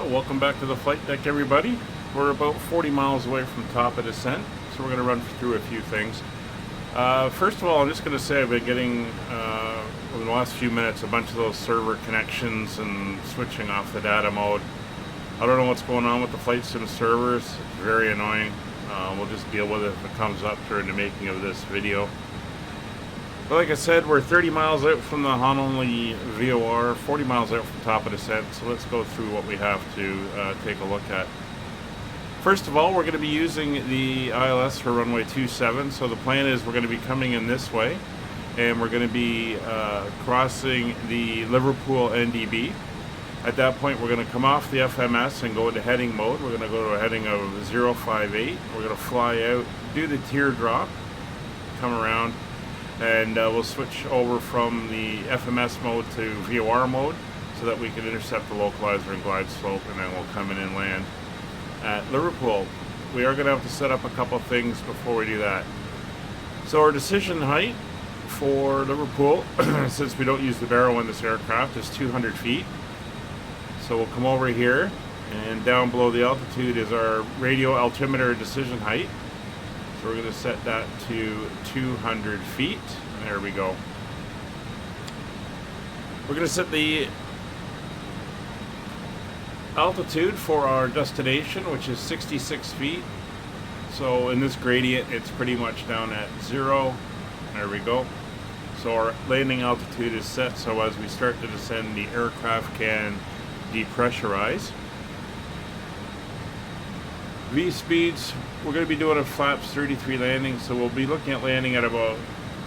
So welcome back to the flight deck, everybody. We're about 40 miles away from top of descent, so we're going to run through a few things. First of all, I'm just going to say I've been getting, over the last few minutes, a bunch of those server connections and switching off the data mode. I don't know what's going on with the flight sim servers. It's very annoying. We'll just deal with it if it comes up during the making of this video. But like I said, we're 30 miles out from the Honolulu VOR, 40 miles out from top of descent, so let's go through what we have to take a look at. First of all, we're going to be using the ILS for runway 27, so the plan is we're going to be coming in this way, and we're going to be crossing the Liverpool NDB. At that point, we're going to come off the FMS and go into heading mode. We're going to go to a heading of 058. We're going to fly out, do the teardrop, come around, and we'll switch over from the FMS mode to VOR mode so that we can intercept the localizer and glide slope, and then we'll come in and land at Liverpool. We are going to have to set up a couple things before we do that. So our decision height for Liverpool, since we don't use the barrel in this aircraft, is 200 feet. So we'll come over here, and down below the altitude is our radio altimeter decision height. So we're going to set that to 200 feet. There we go. We're going to set the altitude for our destination, which is 66 feet. So in this gradient, it's pretty much down at 0. There we go. So our landing altitude is set, so as we start to descend, the aircraft can depressurize. V speeds, we're going to be doing a flaps 33 landing, so we'll be looking at landing at about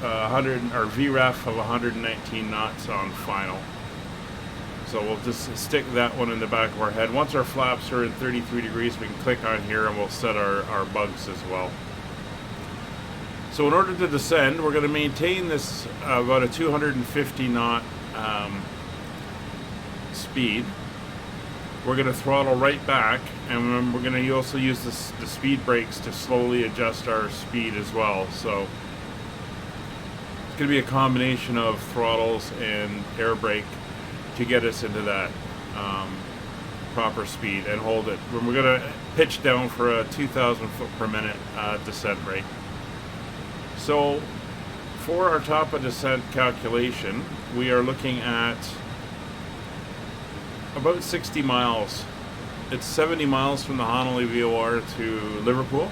100, or VREF of 119 knots on final. So we'll just stick that one in the back of our head. Once our flaps are in 33 degrees, we can click on here and we'll set our bugs as well. So in order to descend, we're going to maintain this about a 250 knot speed. We're going to throttle right back, and we're going to also use the speed brakes to slowly adjust our speed as well. So it's going to be a combination of throttles and air brake to get us into that proper speed and hold it. We're going to pitch down for a 2,000 foot per minute descent rate. So for our top of descent calculation, we are looking at about 60 miles. It's 70 miles from the Honolulu VOR to Liverpool.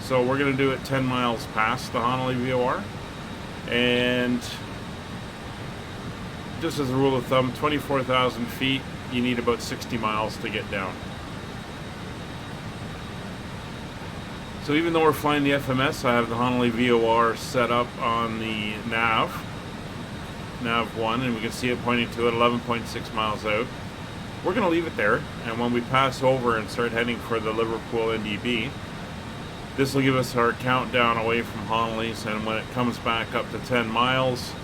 So we're going to do it 10 miles past the Honolulu VOR. And just as a rule of thumb, 24,000 feet, you need about 60 miles to get down. So even though we're flying the FMS, I have the Honolulu VOR set up on the nav 1, and we can see it pointing to it 11.6 miles out. We're going to leave it there, and when we pass over and start heading for the Liverpool NDB, this will give us our countdown away from Honolulu, and when it comes back up to 10 miles,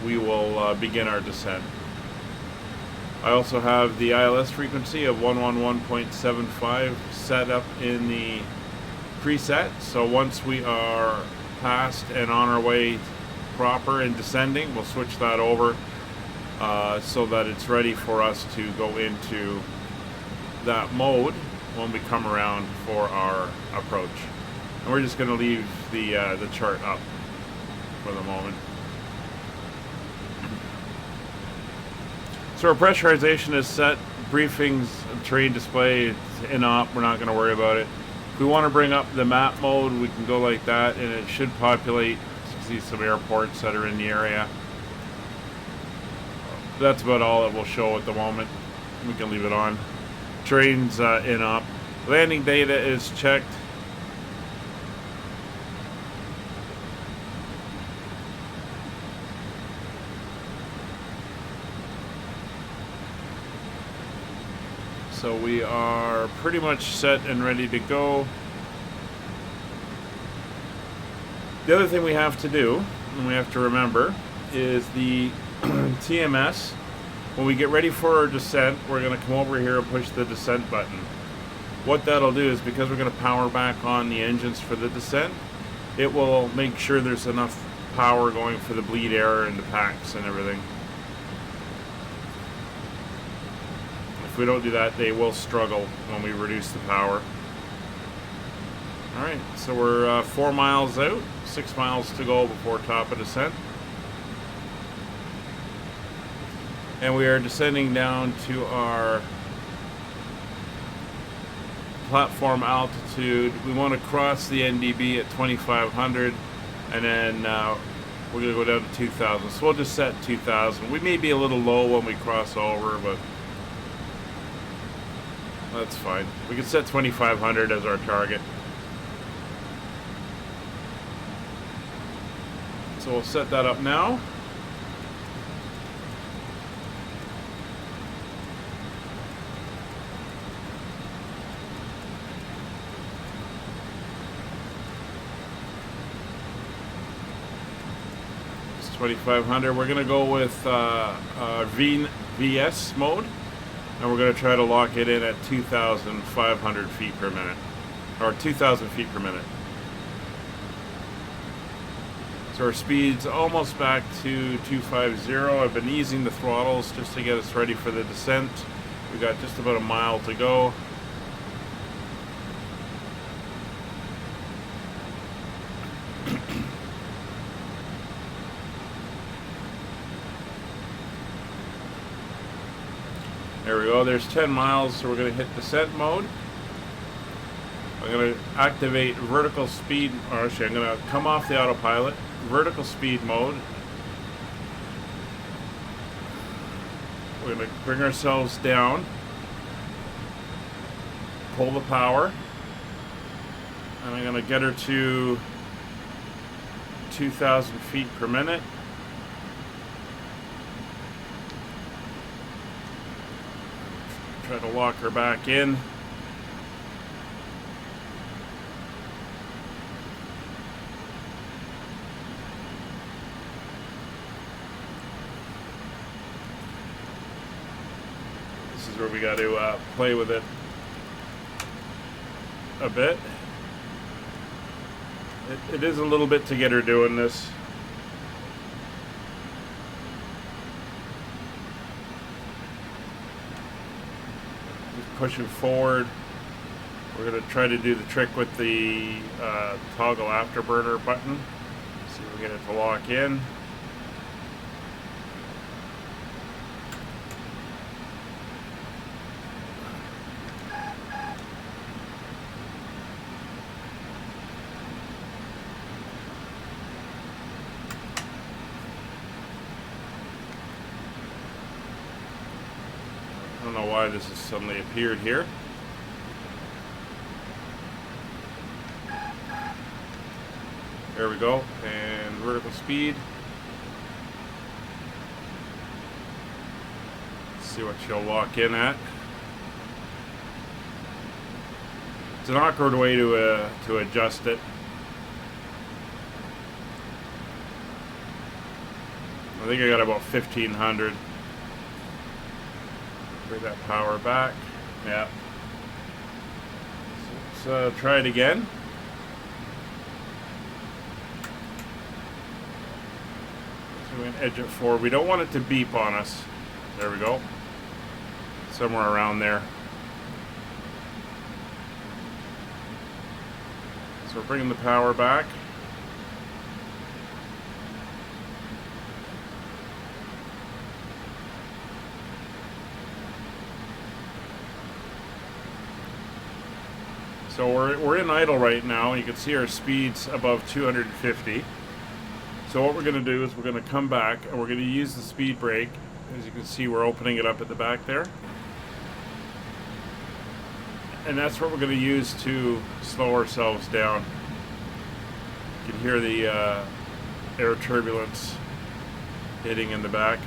we will begin our descent. I also have the ILS frequency of 111.75 set up in the preset, so once we are past and on our way proper and descending, we'll switch that over so that it's ready for us to go into that mode when we come around for our approach. And we're just going to leave the chart up for the moment. So our pressurization is set. Briefings, terrain display in op. We're not going to worry about it. If we want to bring up the map mode, we can go like that, and it should populate. See some airports that are in the area. That's about all it will show at the moment. We can leave it on. Terrain's in op. Landing data is checked. So we are pretty much set and ready to go. The other thing we have to do, and we have to remember, is the TMS. When we get ready for our descent, we're going to come over here and push the descent button. What that'll do is, because we're going to power back on the engines for the descent, it will make sure there's enough power going for the bleed air and the packs and everything. if we don't do that, they will struggle when we reduce the power. Alright, so we're 4 miles out, 6 miles to go before top of descent. And we are descending down to our platform altitude. We want to cross the NDB at 2,500, and then we're going to go down to 2,000. So we'll just set 2,000. We may be a little low when we cross over, but that's fine. We can set 2,500 as our target. So we'll set that up now. It's 2,500. We're going to go with VS mode, and we're going to try to lock it in at 2,500 feet per minute, or 2,000 feet per minute. So our speed's almost back to 250. I've been easing the throttles just to get us ready for the descent. We got just about a mile to go. There we go, there's 10 miles, so we're going to hit descent mode. I'm going to activate vertical speed, or actually I'm going to come off the autopilot, vertical speed mode. We're going to bring ourselves down, pull the power, and I'm going to get her to 2,000 feet per minute. Try to lock her back in. This is where we got to play with it a bit. It is a little bit to get her doing this. Pushing forward. We're going to try to do the trick with the toggle afterburner button. See if we get it to lock in. I don't know why this has suddenly appeared here. There we go, and vertical speed. Let's see what she'll lock in at. It's an awkward way to adjust it. I think I got about 1,500. Bring that power back. Yeah. So let's try it again. So we're going to edge it forward. We don't want it to beep on us. There we go. Somewhere around there. So we're bringing the power back. So we're in idle right now. You can see our speed's above 250. So what we're going to do is we're going to come back and we're going to use the speed brake. As you can see, we're opening it up at the back there. And that's what we're going to use to slow ourselves down. You can hear the air turbulence hitting in the back.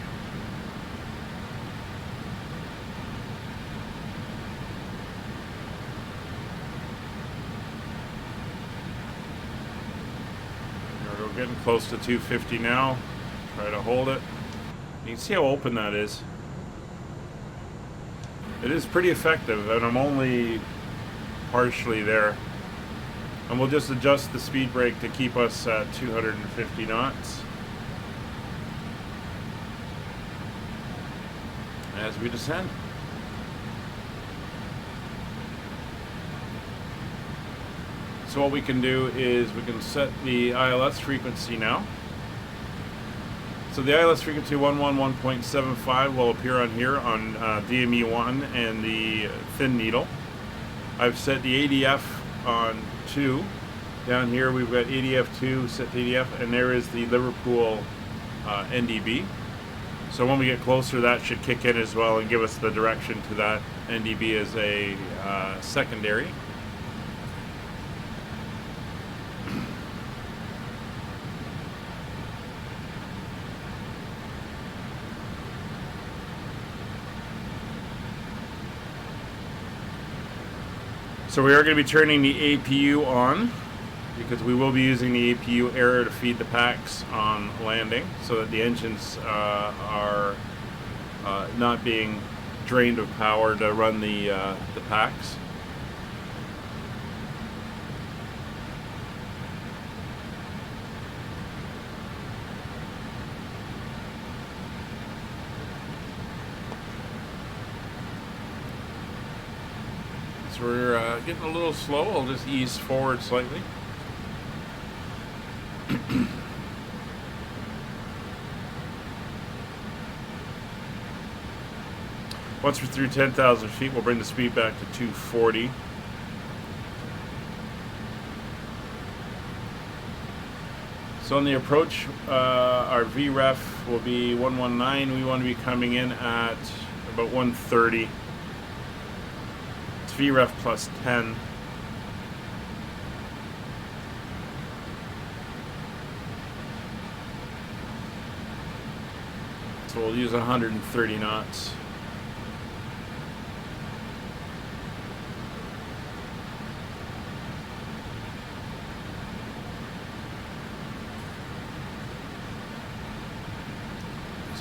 We're getting close to 250 now. Try to hold it. You can see how open that is. It is pretty effective, and I'm only partially there. And we'll just adjust the speed brake to keep us at 250 knots. As we descend. So what we can do is we can set the ILS frequency now. So the ILS frequency 111.75 will appear on here on DME1 and the thin needle. I've set the ADF on 2. Down here we've got ADF 2 set to ADF, and there is the Liverpool NDB. So when we get closer, that should kick in as well and give us the direction to that NDB as a secondary. So we are going to be turning the APU on, because we will be using the APU air to feed the packs on landing, so that the engines are not being drained of power to run the packs. So we're getting a little slow. I'll just ease forward slightly. Once we're through 10,000 feet, we'll bring the speed back to 240. So on the approach, our VREF will be 119. We want to be coming in at about 130. It's VREF plus 10. So we'll use 130 knots.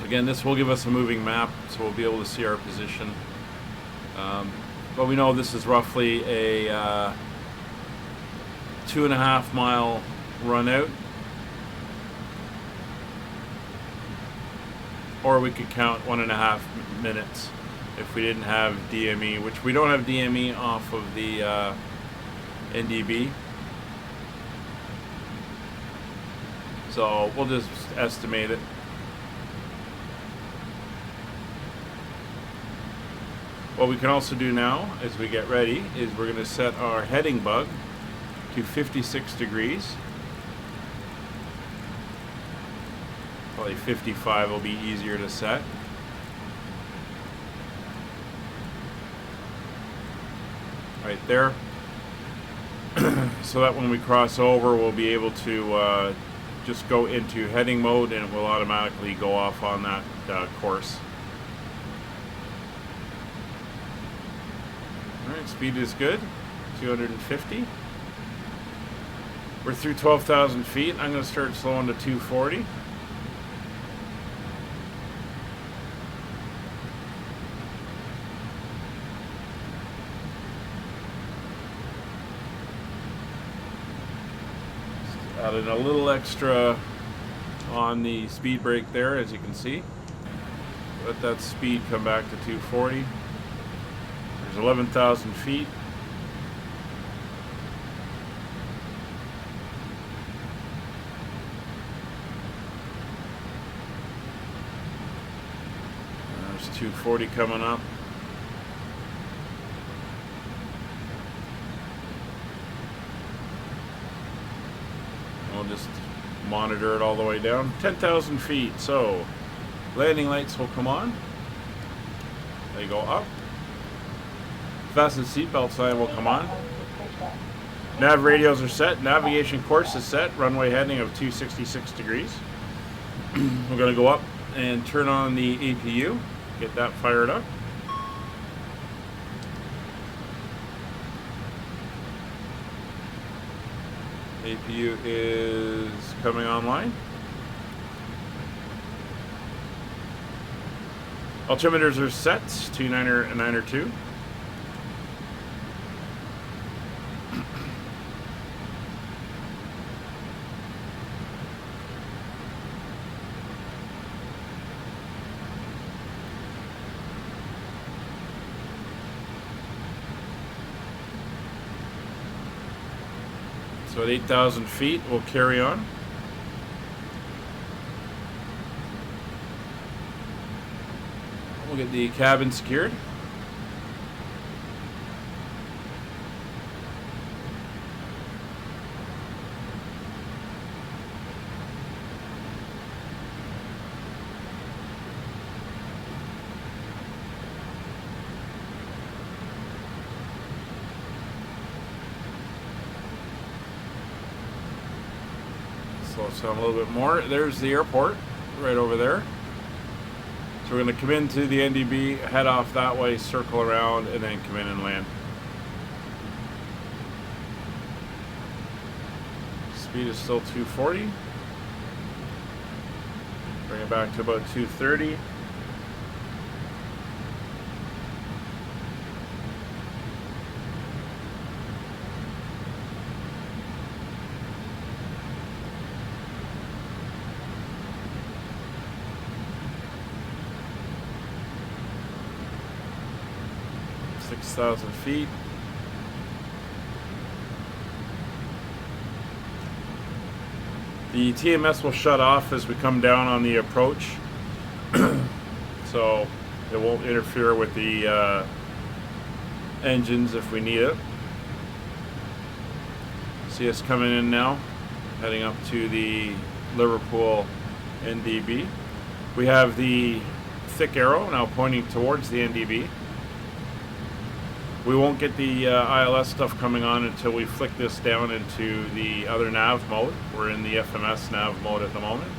Again, this will give us a moving map, so we'll be able to see our position. But we know this is roughly a 2.5 mile run out. Or we could count 1.5 minutes if we didn't have DME, which we don't have DME off of the NDB. So we'll just estimate it. What we can also do now, as we get ready, is we're going to set our heading bug to 56 degrees. Probably 55 will be easier to set. Right there. So that when we cross over, we'll be able to just go into heading mode, and it will automatically go off on that course. Alright, speed is good, 250. We're through 12,000 feet. I'm going to start slowing to 240. Just added a little extra on the speed brake there, as you can see. Let that speed come back to 240. 11,000 feet. There's 240 coming up. We'll just monitor it all the way down. 10,000 feet. So landing lights will come on. They go up. Fasten seatbelt sign will come on. Nav radios are set. Navigation course is set. Runway heading of 266 degrees. We're going to go up and turn on the APU. Get that fired up. APU is coming online. Altimeters are set. 29er and 9er 2. So at 8,000 feet, we'll carry on. We'll get the cabin secured. Slow us down a little bit more. There's the airport right over there. So we're going to come into the NDB, head off that way, circle around, and then come in and land. Speed is still 240. Bring it back to about 230. Thousand feet. The TMS will shut off as we come down on the approach, so it won't interfere with the engines if we need it. See us coming in now, heading up to the Liverpool NDB. We have the thick arrow now pointing towards the NDB. We won't get the ILS stuff coming on until we flick this down into the other nav mode. We're in the FMS nav mode at the moment.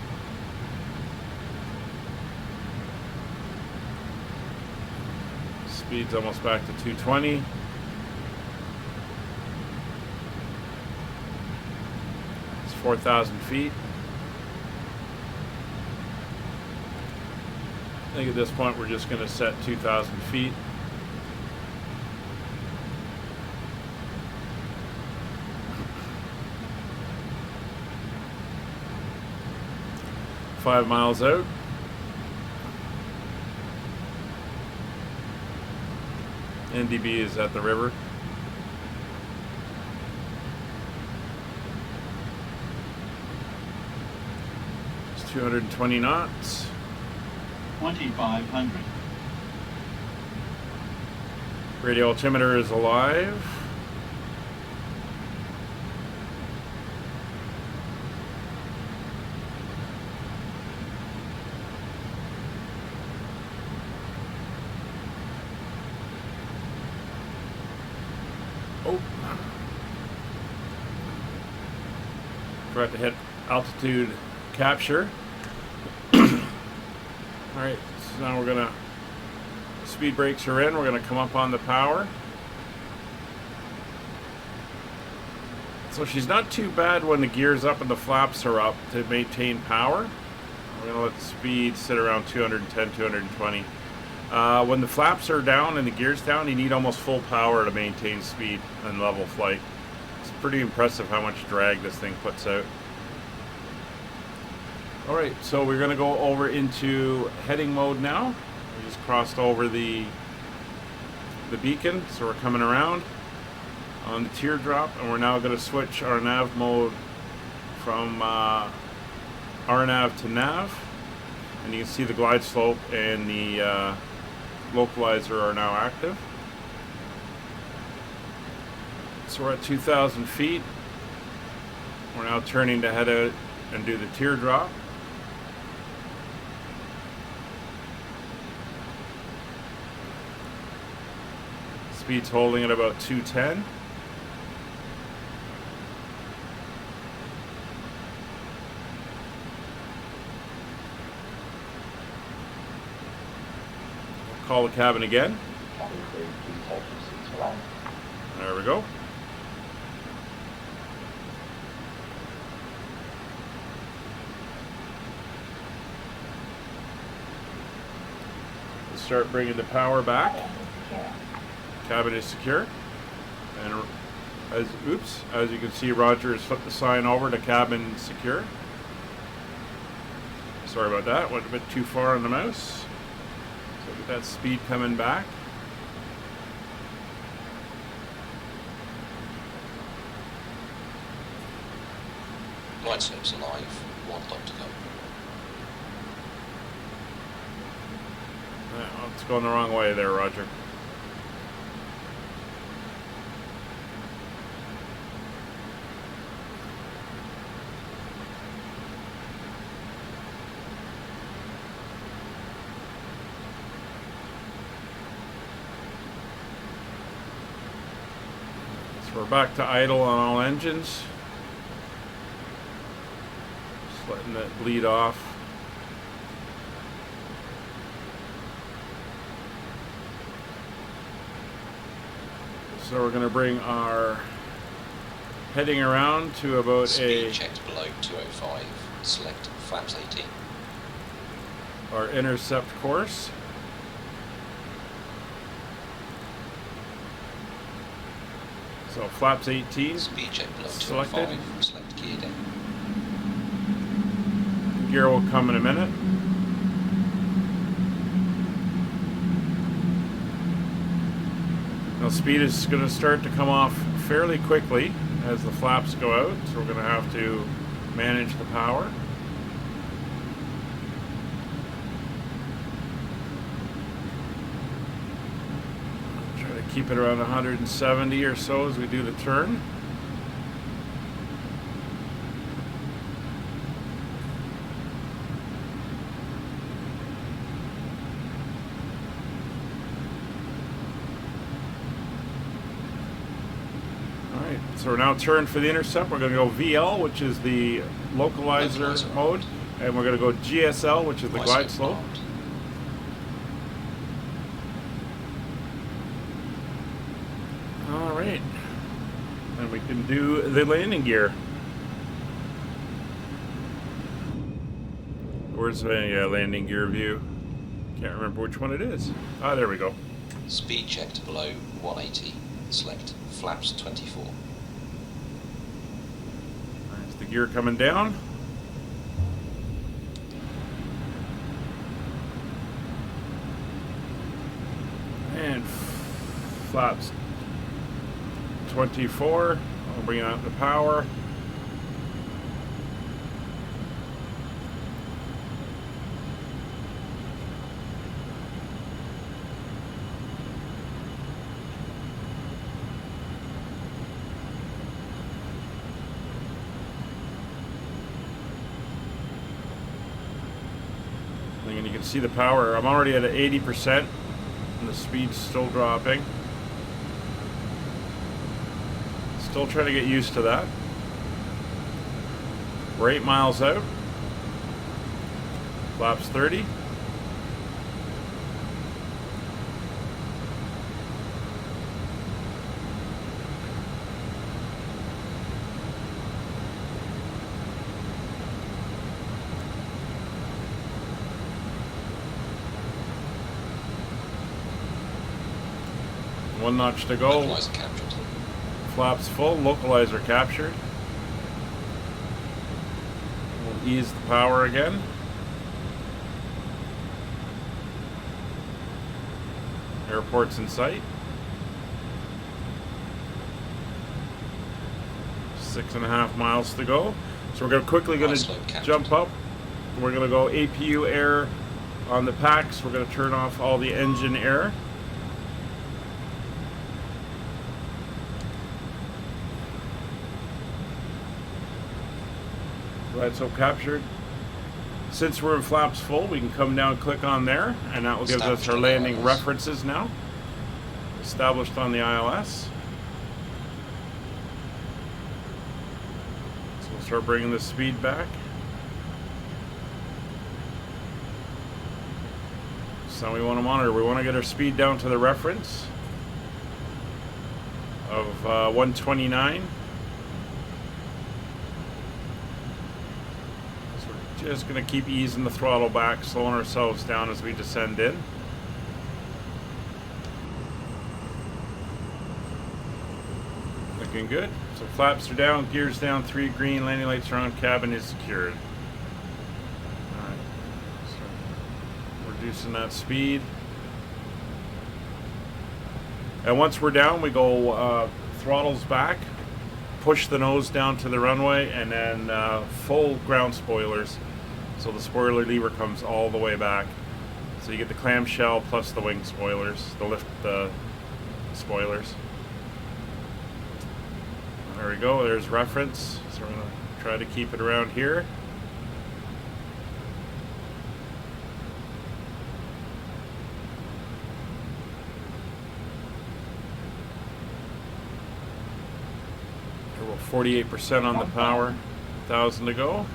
Speed's almost back to 220. It's 4,000 feet. I think at this point we're just going to set 2,000 feet. Five miles out. NDB is at the river. It's 220 knots. 2,500. Radio altimeter is alive. Forgot to hit altitude capture. Alright, so now we're gonna, speed brakes are in, we're gonna come up on the power. So she's not too bad when the gear's up and the flaps are up to maintain power. We're gonna let the speed sit around 210, 220. When the flaps are down and the gear's down, you need almost full power to maintain speed and level flight. It's pretty impressive how much drag this thing puts out. Alright, so we're going to go over into heading mode now. We just crossed over the beacon, so we're coming around on the teardrop, and we're now going to switch our nav mode from RNAV to nav. And you can see the glide slope and the localizer are now active. So we're at 2,000 feet. We're now turning to head out and do the teardrop. Speed's holding at about 210. Call the cabin again. There we go. Let's start bringing the power back. Cabin is secure. And as you can see, Roger has flipped the sign over to cabin secure. Sorry about that, went a bit too far on the mouse. So get that speed coming back. Right slopes alive, 1 knot to go. It's going the wrong way there, Roger. So we're back to idle on all engines. Just letting that bleed off. So we're going to bring our heading around to about Speed checked below 205. Select flaps 18. Our intercept course. So flaps 18. Speed check below Selected. 205. Select gear down. Gear will come in a minute. Now speed is going to start to come off fairly quickly as the flaps go out, so we're going to have to manage the power. Try to keep it around 170 or so as we do the turn. So we're now turned for the intercept. We're going to go VL, which is the localizer mode, and we're going to go GSL, which is the glide slope. All right, and we can do the landing gear. Where's the landing gear view? Can't remember which one it is. Ah, there we go. Speed checked below 180. Select flaps 24. The gear coming down. And flaps 24. I'll bring out the power. And you can see the power. I'm already at 80%, and the speed's still dropping. Still trying to get used to that. We're 8 miles out. Flaps 30. One notch to go. Localizer captured. Flaps full. Localizer captured. We'll ease the power again. Airport's in sight. 6.5 miles to go. So we're quickly going to jump up. We're going to go APU air on the packs. We're going to turn off all the engine air. Right, so captured. Since we're in flaps full, we can come down and click on there, and that will give us our landing references now. Established on the ILS. So we'll start bringing the speed back. So we want to monitor. We want to get our speed down to the reference of 129. Just going to keep easing the throttle back, slowing ourselves down as we descend in. Looking good. So flaps are down, gears down, 3 green, landing lights are on, cabin is secured. Alright, so reducing that speed. And once we're down, we go throttles back, push the nose down to the runway, and then full ground spoilers. So the spoiler lever comes all the way back. So you get the clamshell plus the wing spoilers, the lift spoilers. There we go, there's reference. So we're going to try to keep it around here. We're 48% on the power, 1,000 to go.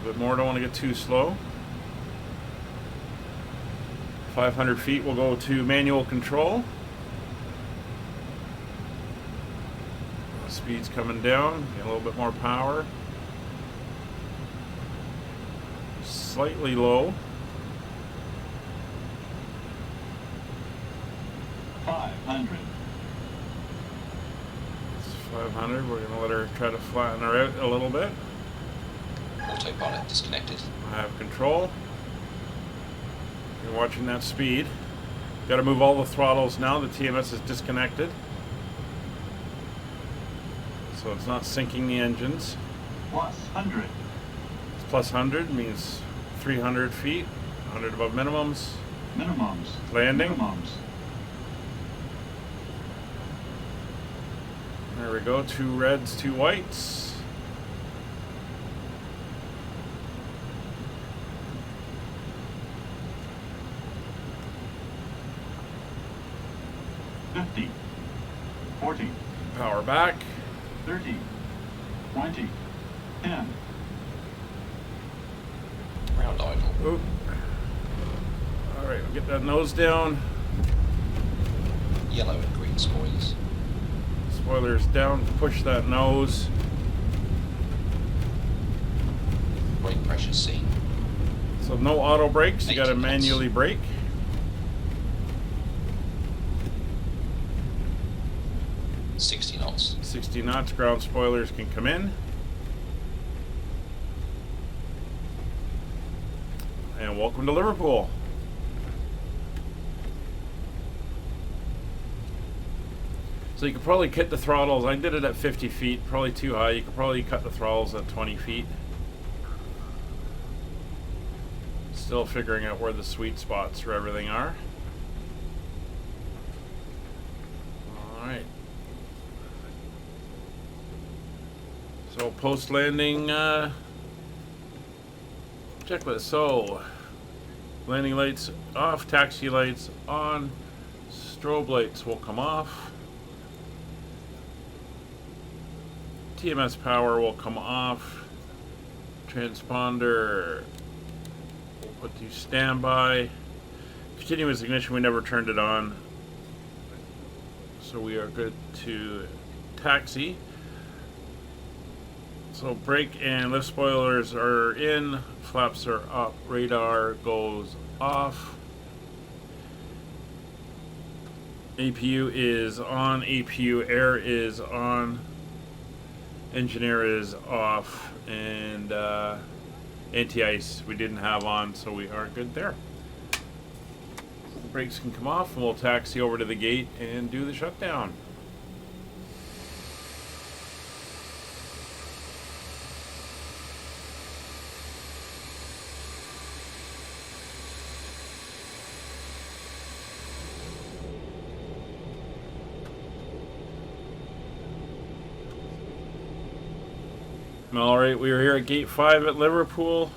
Bit more, don't want to get too slow. 500 feet, we'll go to manual control. Speed's coming down, get a little bit more power. Slightly low. 500. It's 500, we're going to let her try to flatten her out a little bit. Autopilot disconnected. I have control. You're watching that speed. Got to move all the throttles now. The TMS is disconnected, so it's not syncing the engines. Plus 100. It's plus 100 means 300 feet, 100 above minimums. Minimums. Landing. Minimums. There we go. 2 reds, 2 whites. $50, $40, Power back. $30, $20, $10. Ground idle. Oop. All right, we'll get that nose down. Yellow and green spoilers. Spoilers down. Push that nose. Brake pressure seen. So no auto brakes. You got to 18 knots. manually brake. $60 knots. 60 knots. Ground spoilers can come in. And welcome to Liverpool. So you could probably cut the throttles. I did it at 50 feet, probably too high. You could probably cut the throttles at 20 feet. Still figuring out where the sweet spots for everything are. Alright. So post-landing checklist. So landing lights off, taxi lights on, strobe lights will come off. TMS power will come off. Transponder we'll put to standby. Continuous ignition, we never turned it on. So we are good to taxi. So brake and lift spoilers are in, flaps are up, radar goes off. APU is on, APU air is on, engine air is off, and anti-ice we didn't have on, so we are good there. The brakes can come off, and we'll taxi over to the gate and do the shutdown. Alright, we are here at Gate 5 at Liverpool.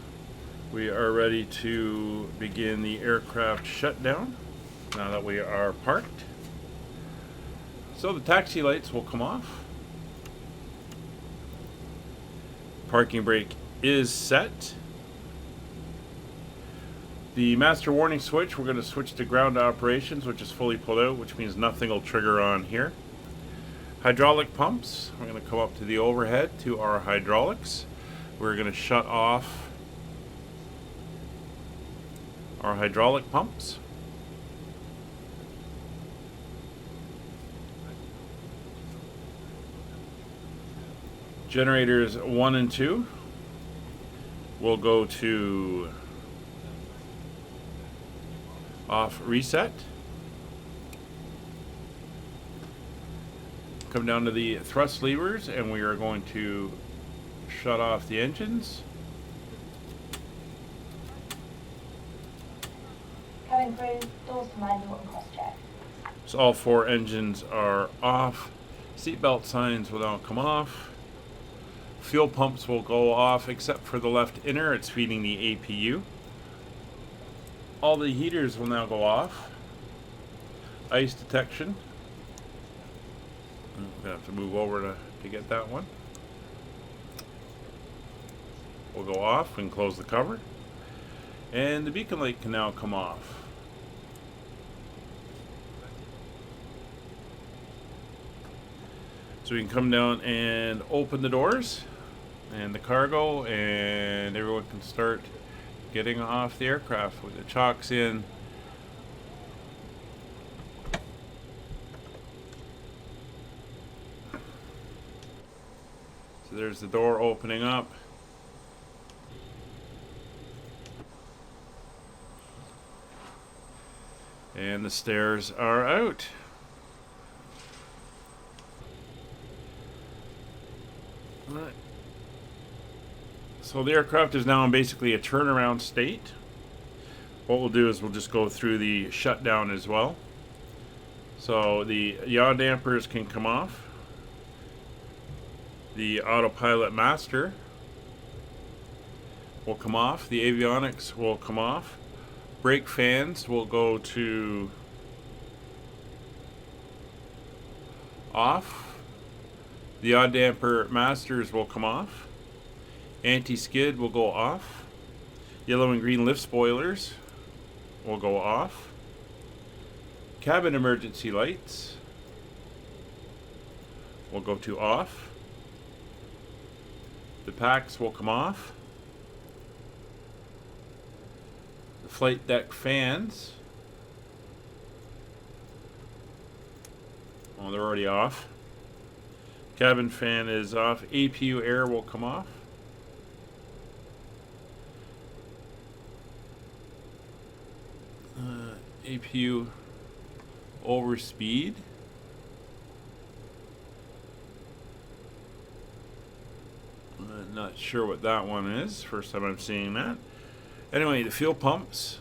We are ready to begin the aircraft shutdown now that we are parked. So the taxi lights will come off. Parking brake is set. The master warning switch, we're going to switch to ground operations, which is fully pulled out, which means nothing will trigger on here. Hydraulic pumps, we're going to come up to the overhead to our hydraulics. We're going to shut off our hydraulic pumps. Generators 1 and 2 will go to off reset. Come down to the thrust levers and we are going to shut off the engines. Coming through, doors to manual and cross check. So all 4 engines are off. Seatbelt signs will now come off. Fuel pumps will go off except for the left inner, it's feeding the APU. All the heaters will now go off. Ice detection. I'm gonna have to move over to get that one. Will go off and close the cover. And the beacon light can now come off. So we can come down and open the doors and the cargo, and everyone can start getting off the aircraft with the chocks in. So there's the door opening up. And the stairs are out. Right. So the aircraft is now in basically a turnaround state. What we'll do is we'll just go through the shutdown as well. So the yaw dampers can come off. The autopilot master will come off. The avionics will come off. Brake fans will go to off. The yaw damper masters will come off. Anti-skid will go off. Yellow and green lift spoilers will go off. Cabin emergency lights will go to off. The packs will come off. The flight deck fans, oh, they're already off. Cabin fan is off. APU air will come off. APU overspeed. Not sure what that one is. First time I'm seeing that. Anyway, the fuel pumps.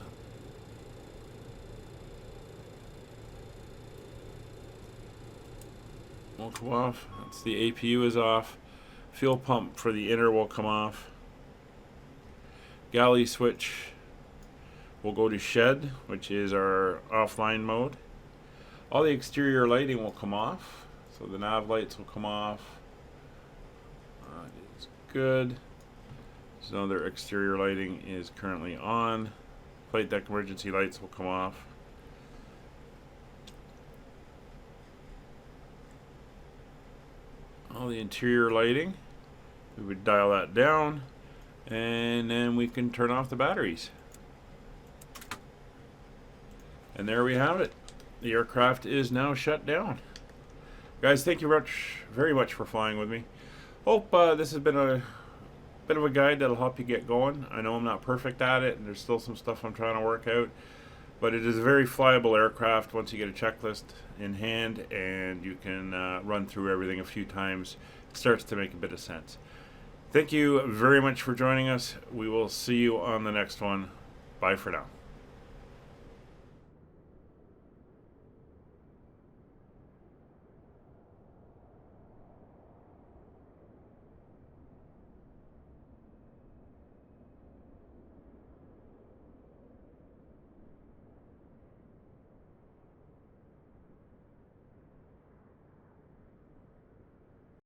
Will come off. That's the APU is off. Fuel pump for the inner will come off. Galley switch will go to shed, which is our offline mode. All the exterior lighting will come off. So the nav lights will come off. It's good. So their exterior lighting is currently on. Flight deck emergency lights will come off. All the interior lighting, we would dial that down, and then we can turn off the batteries. And there we have it. The aircraft is now shut down. Guys, thank you very much for flying with me. Hope this has been a bit of a guide that'll help you get going. I know I'm not perfect at it, and there's still some stuff I'm trying to work out. But it is a very flyable aircraft once you get a checklist in hand and you can run through everything a few times. It starts to make a bit of sense. Thank you very much for joining us. We will see you on the next one. Bye for now.